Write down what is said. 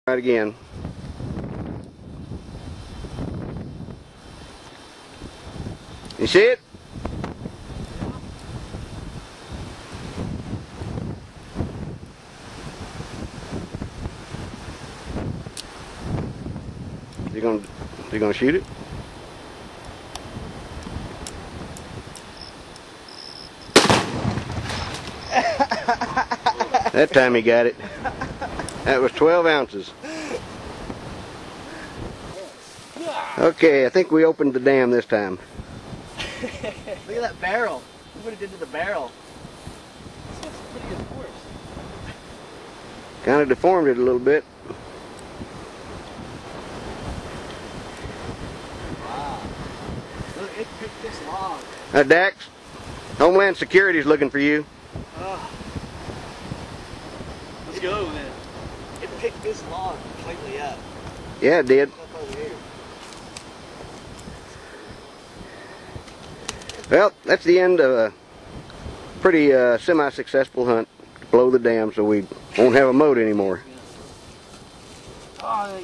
Right again. You see it? You gonna shoot it? That time he got it. That was 12 ounces. Okay, I think we opened the dam this time. Look at that barrel. Look what it did to the barrel. That's pretty good force. Kind of deformed it a little bit. Wow. Look, it picked this log. Dax, Homeland Security's looking for you. Let's go, man. It picked this log completely up. Yeah, it did. Up over here. Well, that's the end of a pretty semi-successful hunt to blow the dam so we won't have a moat anymore. Oh,